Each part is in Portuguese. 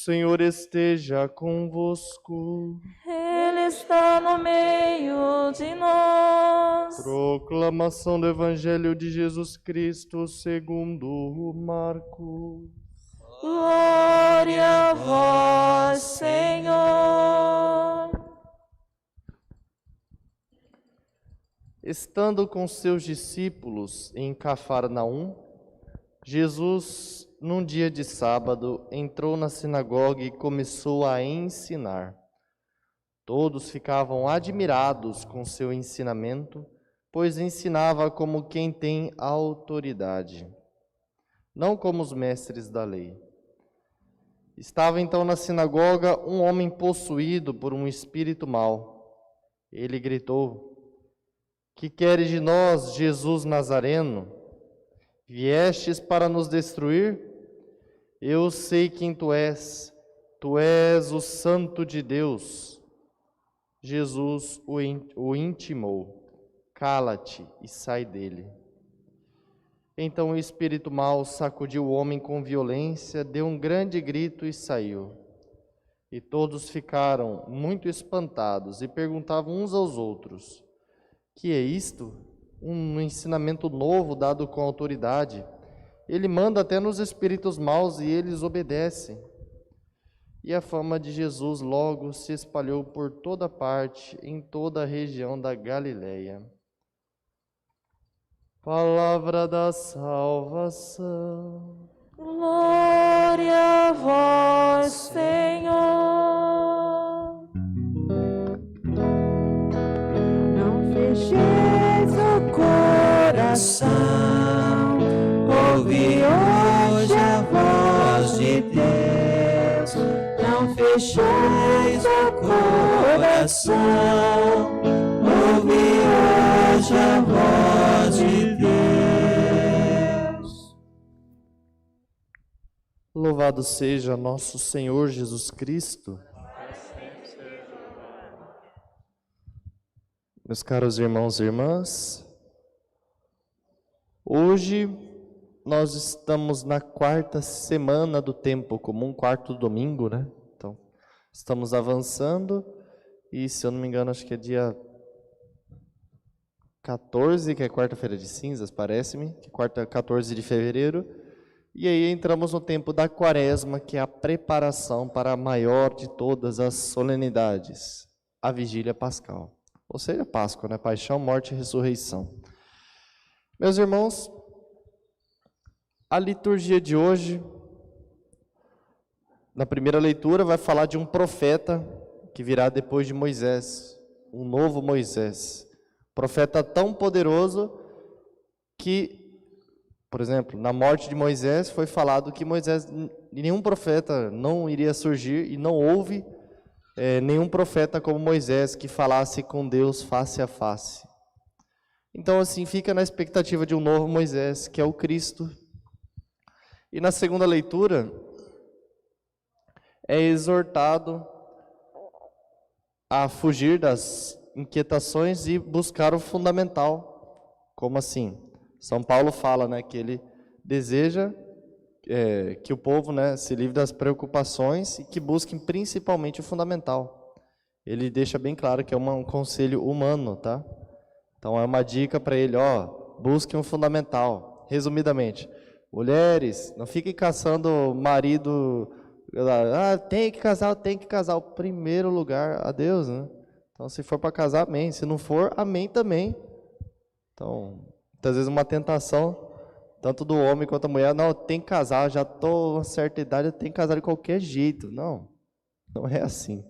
Senhor esteja convosco. Ele está no meio de nós. Proclamação do Evangelho de Jesus Cristo segundo Marcos. Glória a vós, Senhor. Estando com seus discípulos em Cafarnaum, Jesus, num dia de sábado, entrou na sinagoga e começou a ensinar. Todos ficavam admirados com seu ensinamento, pois ensinava como quem tem autoridade, não como os mestres da lei. Estava então na sinagoga um homem possuído por um espírito mau. Ele gritou: "Que queres de nós, Jesus Nazareno? Viestes para nos destruir? Eu sei quem tu és o Santo de Deus." Jesus o intimou: "Cala-te e sai dele." Então o espírito mau sacudiu o homem com violência, deu um grande grito e saiu. E todos ficaram muito espantados e perguntavam uns aos outros: "Que é isto? Um ensinamento novo dado com autoridade. Ele manda até nos espíritos maus e eles obedecem." E a fama de Jesus logo se espalhou por toda parte, em toda a região da Galileia. Palavra da salvação. Glória a vós, Senhor. Não fecheis o coração, ouve hoje a voz de Deus. Não fecheis o coração, ouve hoje a voz de Deus. Louvado seja nosso Senhor Jesus Cristo. Meus caros irmãos e irmãs, hoje nós estamos na quarta semana do tempo comum, quarto domingo, né? Então, estamos avançando e, se eu não me engano, acho que é dia 14, que é quarta-feira de cinzas, parece-me, que é 14 de fevereiro. E aí entramos no tempo da quaresma, que é a preparação para a maior de todas as solenidades, a vigília pascal. Ou seja, Páscoa, né? Paixão, morte e ressurreição. Meus irmãos, a liturgia de hoje, na primeira leitura, vai falar de um profeta que virá depois de Moisés, um novo Moisés. Profeta tão poderoso que, por exemplo, na morte de Moisés foi falado que nenhum profeta não iria surgir, e não houve nenhum profeta como Moisés que falasse com Deus face a face. Então, assim, fica na expectativa de um novo Moisés, que é o Cristo. E na segunda leitura, é exortado a fugir das inquietações e buscar o fundamental. Como assim? São Paulo fala, né, que ele deseja que o povo, né, se livre das preocupações e que busquem principalmente o fundamental. Ele deixa bem claro que é um conselho humano, tá? Então é uma dica para ele, busquem o fundamental. Resumidamente, mulheres, não fiquem caçando marido, tem que casar, o primeiro lugar a Deus, né? Então, se for para casar, amém. Se não for, amém também. Então, muitas vezes uma tentação, tanto do homem quanto da mulher, não, tem que casar, já estou a uma certa idade, eu tenho que casar de qualquer jeito. Não, não é assim.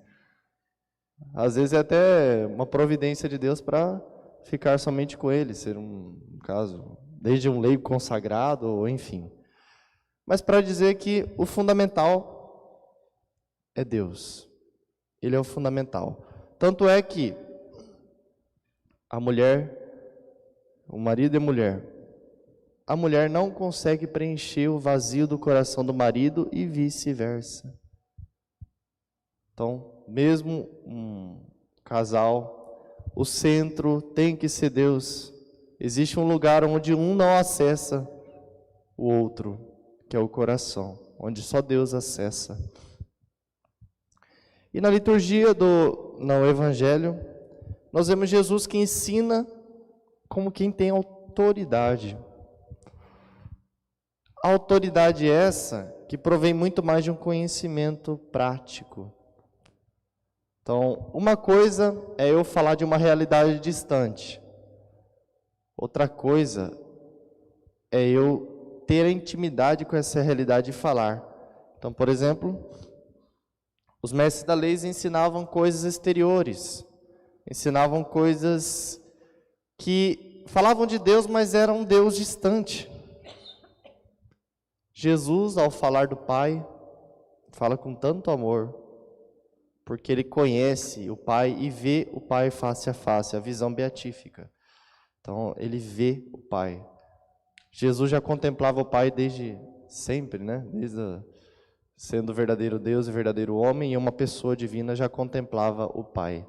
Às vezes é até uma providência de Deus para ficar somente com ele, ser um caso, desde um leigo consagrado, ou enfim. Mas para dizer que o fundamental é Deus. Ele é o fundamental. Tanto é que a mulher, o marido e a mulher não consegue preencher o vazio do coração do marido e vice-versa. Então, mesmo um casal, o centro tem que ser Deus. Existe um lugar onde um não acessa o outro, que é o coração, onde só Deus acessa. E na liturgia no Evangelho, nós vemos Jesus que ensina como quem tem autoridade. A autoridade essa que provém muito mais de um conhecimento prático. Então, uma coisa é eu falar de uma realidade distante. Outra coisa é eu ter a intimidade com essa realidade e falar. Então, por exemplo, os mestres da lei ensinavam coisas exteriores. Ensinavam coisas que falavam de Deus, mas eram um Deus distante. Jesus, ao falar do Pai, fala com tanto amor, porque ele conhece o Pai e vê o Pai face a face, a visão beatífica. Então, ele vê o Pai. Jesus já contemplava o Pai desde sempre, né? Sendo verdadeiro Deus e verdadeiro homem, e uma pessoa divina já contemplava o Pai.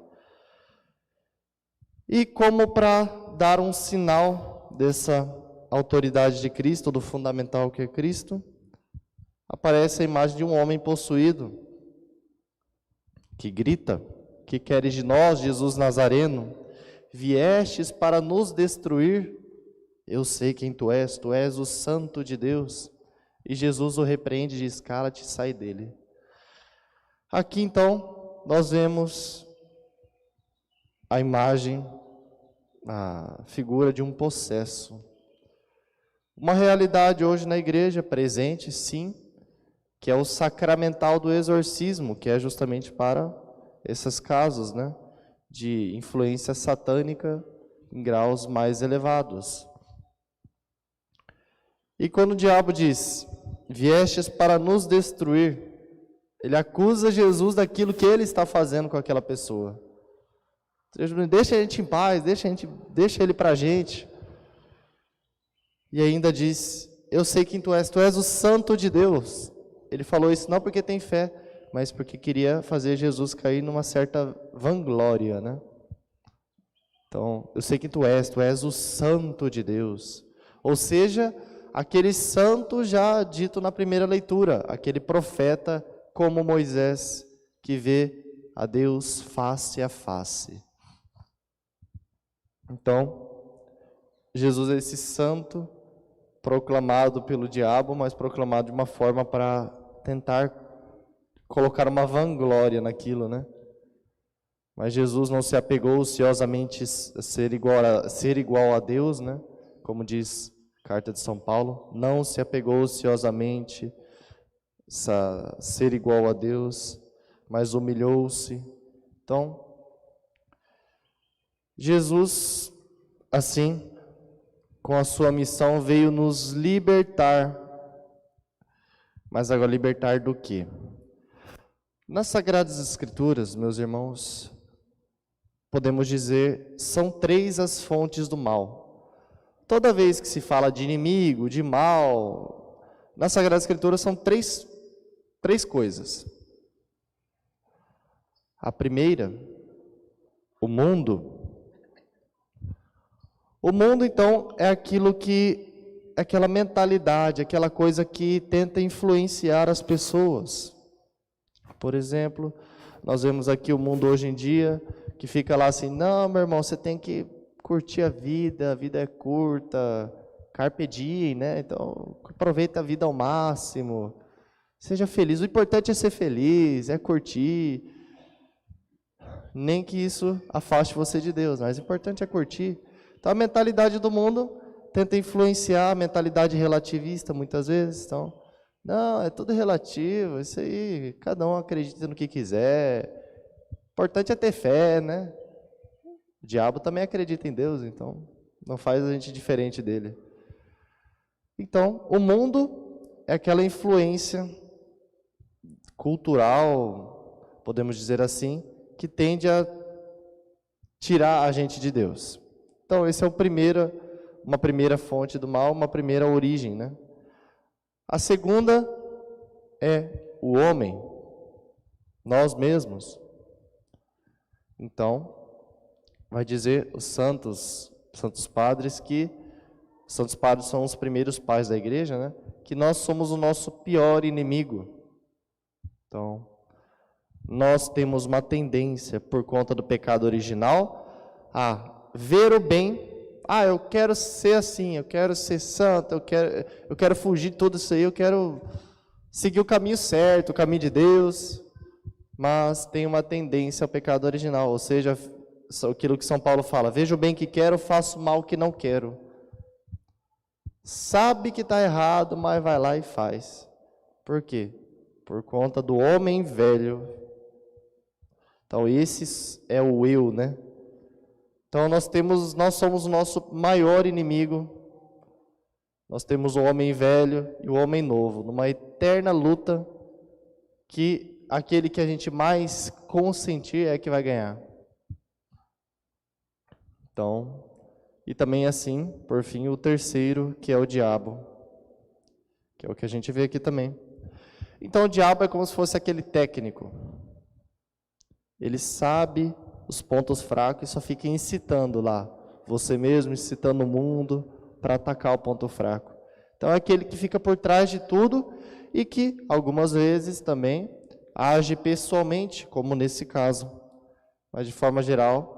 E como para dar um sinal dessa autoridade de Cristo, do fundamental que é Cristo, aparece a imagem de um homem possuído, que grita: que queres de nós, Jesus Nazareno? Viestes para nos destruir? Eu sei quem tu és o Santo de Deus. E Jesus o repreende e diz: cala-te e sai dele. Aqui então nós vemos a imagem, a figura de um possesso. Uma realidade hoje na igreja presente, sim, que é o sacramental do exorcismo, que é justamente para esses casos, né, de influência satânica em graus mais elevados. E quando o diabo diz: viestes para nos destruir, ele acusa Jesus daquilo que ele está fazendo com aquela pessoa. Deixa a gente em paz, deixa ele para a gente. E ainda diz: eu sei quem tu és o Santo de Deus. Ele falou isso não porque tem fé, mas porque queria fazer Jesus cair numa certa vanglória, né? Então, eu sei quem tu és o Santo de Deus. Ou seja, aquele santo já dito na primeira leitura, aquele profeta como Moisés, que vê a Deus face a face. Então, Jesus é esse santo proclamado pelo diabo, mas proclamado de uma forma para tentar colocar uma vanglória naquilo, né? Mas Jesus não se apegou ociosamente a ser igual a Deus, né? Como diz a carta de São Paulo, não se apegou ociosamente a ser igual a Deus, mas humilhou-se. Então, Jesus, assim, com a sua missão, veio nos libertar. Mas agora, libertar do quê? Nas Sagradas Escrituras, meus irmãos, podemos dizer, são 3 as fontes do mal. Toda vez que se fala de inimigo, de mal, nas Sagradas Escrituras são três coisas. A primeira, o mundo. O mundo, então, é aquela mentalidade, aquela coisa que tenta influenciar as pessoas. Por exemplo, nós vemos aqui o mundo hoje em dia, que fica lá assim: não, meu irmão, você tem que curtir a vida é curta, carpe diem, né? Então, aproveita a vida ao máximo, seja feliz. O importante é ser feliz, é curtir. Nem que isso afaste você de Deus, mas o importante é curtir. Então, a mentalidade do mundo tenta influenciar, a mentalidade relativista, muitas vezes. Então, não, é tudo relativo, isso aí, cada um acredita no que quiser. O importante é ter fé, né? O diabo também acredita em Deus, então não faz a gente diferente dele. Então, o mundo é aquela influência cultural, podemos dizer assim, que tende a tirar a gente de Deus. Então, esse é uma primeira fonte do mal, uma primeira origem, né? A segunda é o homem, nós mesmos. Então, vai dizer os santos padres que os santos padres são os primeiros pais da igreja, né? Que nós somos o nosso pior inimigo. Então, nós temos uma tendência, por conta do pecado original, a ver o bem. Eu quero ser assim, eu quero ser santo, eu quero fugir de tudo isso aí, eu quero seguir o caminho certo, o caminho de Deus. Mas tem uma tendência ao pecado original, ou seja, aquilo que São Paulo fala: vejo o bem que quero, faço o mal que não quero. Sabe que está errado, mas vai lá e faz. Por quê? Por conta do homem velho. Então esse é o eu, né? Então nós somos o nosso maior inimigo. Nós temos o homem velho e o homem novo, numa eterna luta, que aquele que a gente mais consentir é que vai ganhar. Então, e também assim, por fim, o terceiro, que é o diabo, que é o que a gente vê aqui também. Então o diabo é como se fosse aquele técnico. Ele sabe os pontos fracos e só fica incitando lá, você mesmo, incitando o mundo para atacar o ponto fraco. Então é aquele que fica por trás de tudo e que algumas vezes também age pessoalmente, como nesse caso. Mas de forma geral,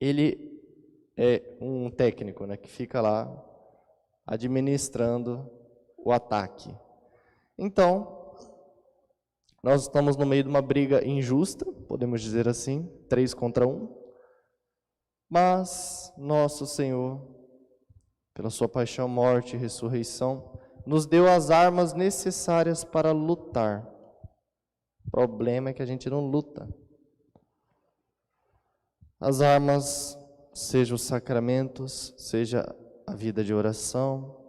ele é um técnico, né, que fica lá administrando o ataque. Então, nós estamos no meio de uma briga injusta, podemos dizer assim, 3 contra 1. Mas nosso Senhor, pela sua paixão, morte e ressurreição, nos deu as armas necessárias para lutar. O problema é que a gente não luta. As armas, seja os sacramentos, seja a vida de oração.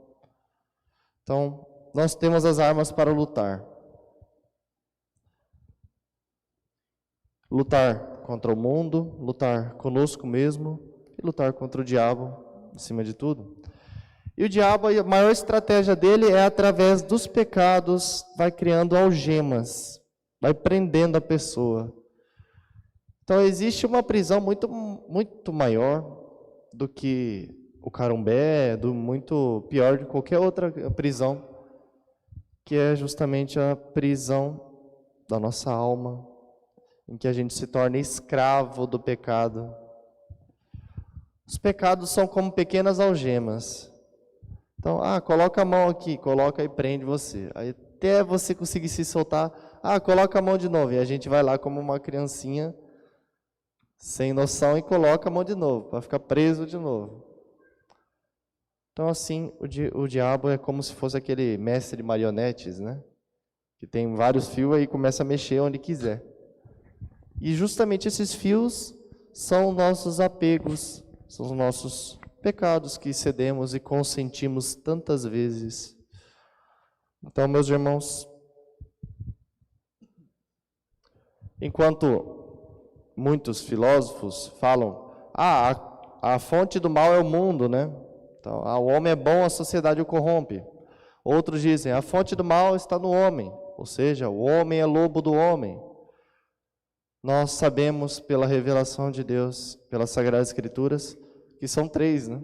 Então, nós temos as armas para lutar. Lutar contra o mundo, lutar conosco mesmo e lutar contra o diabo, acima de tudo. E o diabo, a maior estratégia dele é através dos pecados, vai criando algemas, vai prendendo a pessoa. Então existe uma prisão muito maior do que o carumbé, muito pior de qualquer outra prisão, que é justamente a prisão da nossa alma, em que a gente se torna escravo do pecado. Os pecados são como pequenas algemas. Então, coloca a mão aqui, coloca e prende você. Aí, até você conseguir se soltar, coloca a mão de novo. E a gente vai lá como uma criancinha, sem noção, e coloca a mão de novo, para ficar preso de novo. Então, assim, o diabo é como se fosse aquele mestre de marionetes, né? Que tem vários fios e começa a mexer onde quiser. E justamente esses fios são nossos apegos, são os nossos pecados que cedemos e consentimos tantas vezes. Então, meus irmãos, enquanto muitos filósofos falam, a fonte do mal é o mundo, né? Então, o homem é bom, a sociedade o corrompe. Outros dizem, a fonte do mal está no homem, ou seja, o homem é lobo do homem. Nós sabemos pela revelação de Deus, pelas Sagradas Escrituras, que são 3, né?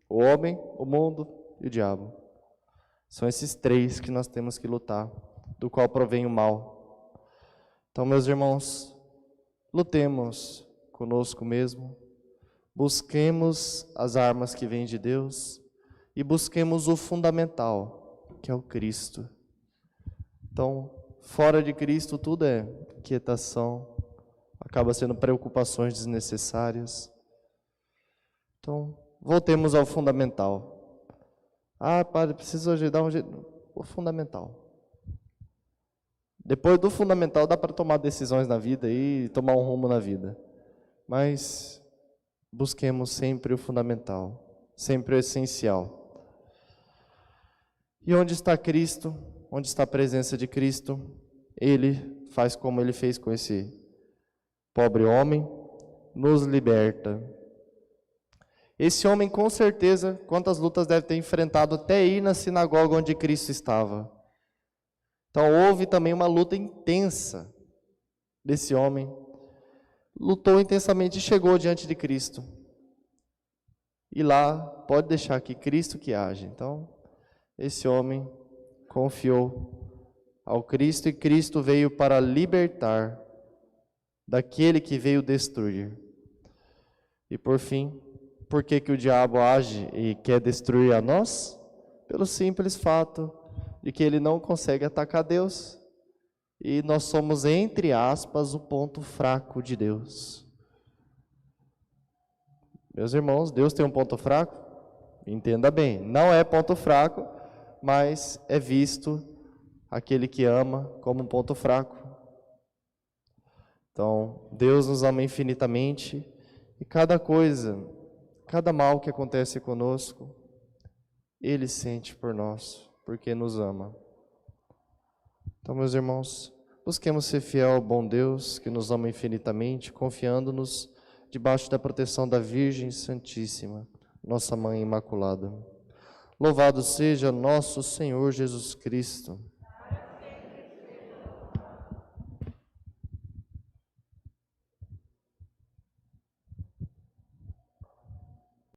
O homem, o mundo e o diabo. São esses 3 que nós temos que lutar, do qual provém o mal. Então, meus irmãos, lutemos conosco mesmo, busquemos as armas que vêm de Deus e busquemos o fundamental, que é o Cristo. Então, fora de Cristo tudo é quietação, acaba sendo preocupações desnecessárias. Então, voltemos ao fundamental. Padre, preciso ajudar um jeito. O fundamental. Depois do fundamental dá para tomar decisões na vida e tomar um rumo na vida. Mas busquemos sempre o fundamental, sempre o essencial. E onde está Cristo? Onde está a presença de Cristo? Ele faz como ele fez com esse pobre homem, nos liberta. Esse homem, com certeza, quantas lutas deve ter enfrentado até ir na sinagoga onde Cristo estava. Então, houve também uma luta intensa desse homem. Lutou intensamente e chegou diante de Cristo. E lá, pode deixar que Cristo que age. Então, esse homem confiou ao Cristo e Cristo veio para libertar daquele que veio destruir. E por fim, por que que o diabo age e quer destruir a nós? Pelo simples fato de que ele não consegue atacar Deus. E nós somos, entre aspas, o ponto fraco de Deus. Meus irmãos, Deus tem um ponto fraco? Entenda bem, não é ponto fraco, mas é visto aquele que ama como um ponto fraco. Então, Deus nos ama infinitamente e cada coisa, cada mal que acontece conosco, Ele sente por nós, porque nos ama. Então, meus irmãos, busquemos ser fiel ao bom Deus que nos ama infinitamente, confiando-nos debaixo da proteção da Virgem Santíssima, nossa Mãe Imaculada. Louvado seja nosso Senhor Jesus Cristo.